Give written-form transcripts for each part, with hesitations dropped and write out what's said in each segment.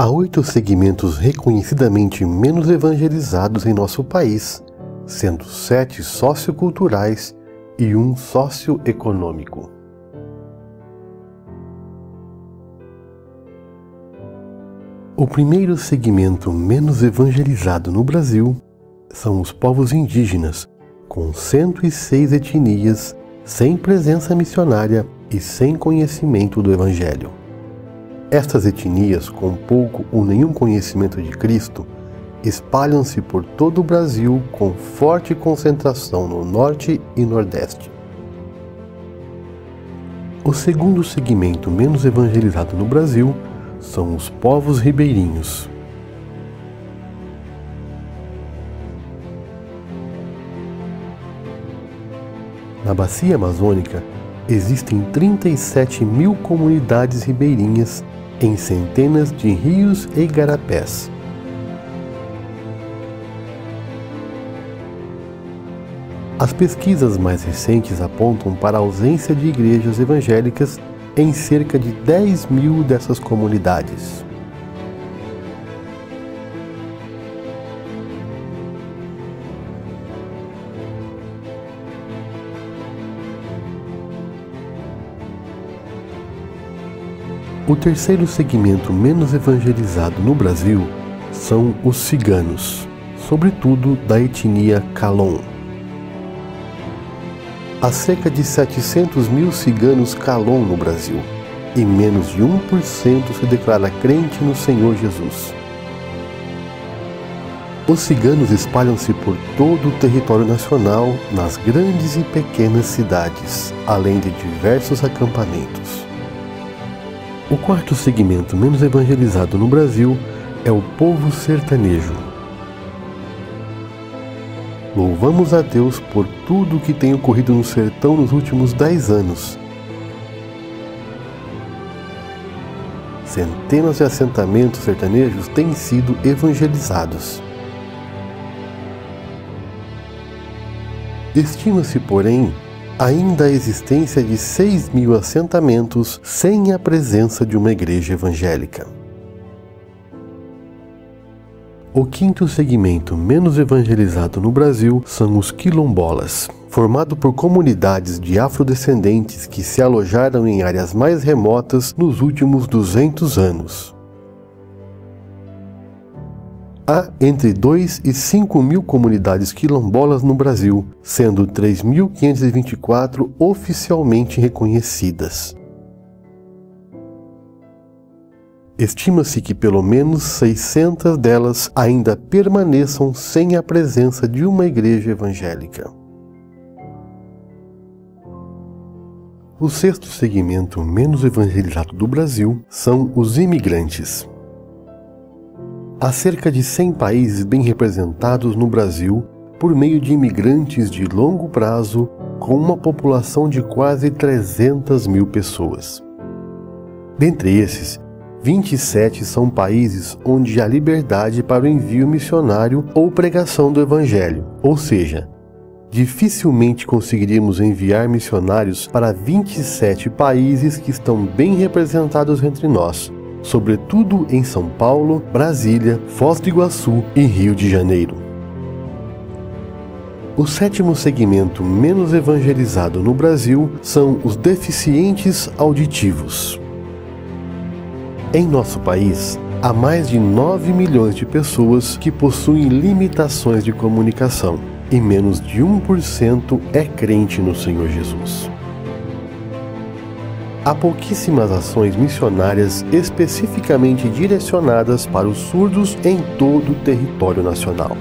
Há 8 segmentos reconhecidamente menos evangelizados em nosso país, sendo 7 socioculturais e 1 socioeconômico. O primeiro segmento menos evangelizado no Brasil são os povos indígenas, com 106 etnias, sem presença missionária e sem conhecimento do Evangelho. Estas etnias, com pouco ou nenhum conhecimento de Cristo, espalham-se por todo o Brasil com forte concentração no Norte e Nordeste. O segundo segmento menos evangelizado no Brasil são os povos ribeirinhos. Na Bacia Amazônica, existem 37.000 comunidades ribeirinhas em centenas de rios e igarapés. As pesquisas mais recentes apontam para a ausência de igrejas evangélicas em cerca de 10.000 dessas comunidades. O terceiro segmento menos evangelizado no Brasil são os ciganos, sobretudo da etnia Calon. Há cerca de 700.000 ciganos Calon no Brasil, e menos de 1% se declara crente no Senhor Jesus. Os ciganos espalham-se por todo o território nacional, nas grandes e pequenas cidades, além de diversos acampamentos. O quarto segmento menos evangelizado no Brasil é o povo sertanejo. Louvamos a Deus por tudo o que tem ocorrido no sertão nos últimos 10 anos. Centenas de assentamentos sertanejos têm sido evangelizados. Estima-se, porém, ainda a existência de 6.000 assentamentos sem a presença de uma igreja evangélica. O quinto segmento menos evangelizado no Brasil são os quilombolas, formado por comunidades de afrodescendentes que se alojaram em áreas mais remotas nos últimos 200 anos. Há entre 2 e 5.000 comunidades quilombolas no Brasil, sendo 3.524 oficialmente reconhecidas. Estima-se que pelo menos 600 delas ainda permaneçam sem a presença de uma igreja evangélica. O sexto segmento menos evangelizado do Brasil são os imigrantes. Há cerca de 100 países bem representados no Brasil por meio de imigrantes de longo prazo, com uma população de quase 300.000 pessoas. Dentre esses, 27 são países onde há liberdade para o envio missionário ou pregação do Evangelho, ou seja, dificilmente conseguiríamos enviar missionários para 27 países que estão bem representados entre nós, sobretudo em São Paulo, Brasília, Foz do Iguaçu e Rio de Janeiro. O sétimo segmento menos evangelizado no Brasil são os deficientes auditivos. Em nosso país, há mais de 9 milhões de pessoas que possuem limitações de comunicação, e menos de 1% é crente no Senhor Jesus. Há pouquíssimas ações missionárias especificamente direcionadas para os surdos em todo o território nacional.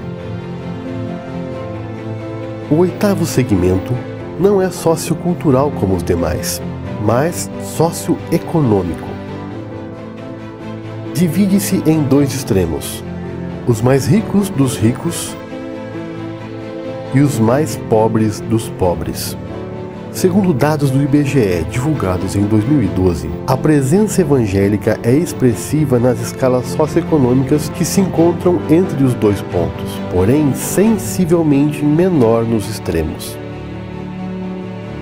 O oitavo segmento não é sociocultural como os demais, mas socioeconômico. Divide-se em 2 extremos: os mais ricos dos ricos e os mais pobres dos pobres. Segundo dados do IBGE divulgados em 2012, a presença evangélica é expressiva nas escalas socioeconômicas que se encontram entre os 2 pontos, porém sensivelmente menor nos extremos.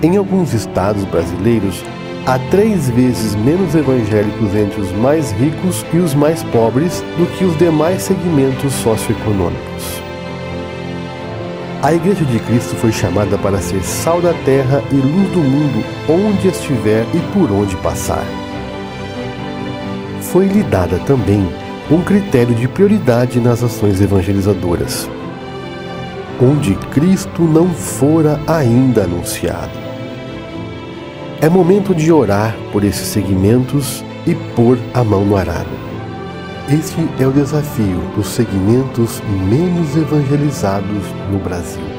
Em alguns estados brasileiros, há 3 vezes menos evangélicos entre os mais ricos e os mais pobres do que os demais segmentos socioeconômicos. A Igreja de Cristo foi chamada para ser sal da terra e luz do mundo onde estiver e por onde passar. Foi-lhe dada também um critério de prioridade nas ações evangelizadoras, onde Cristo não fora ainda anunciado. É momento de orar por esses segmentos e pôr a mão no arado. Este é o desafio dos segmentos menos evangelizados no Brasil.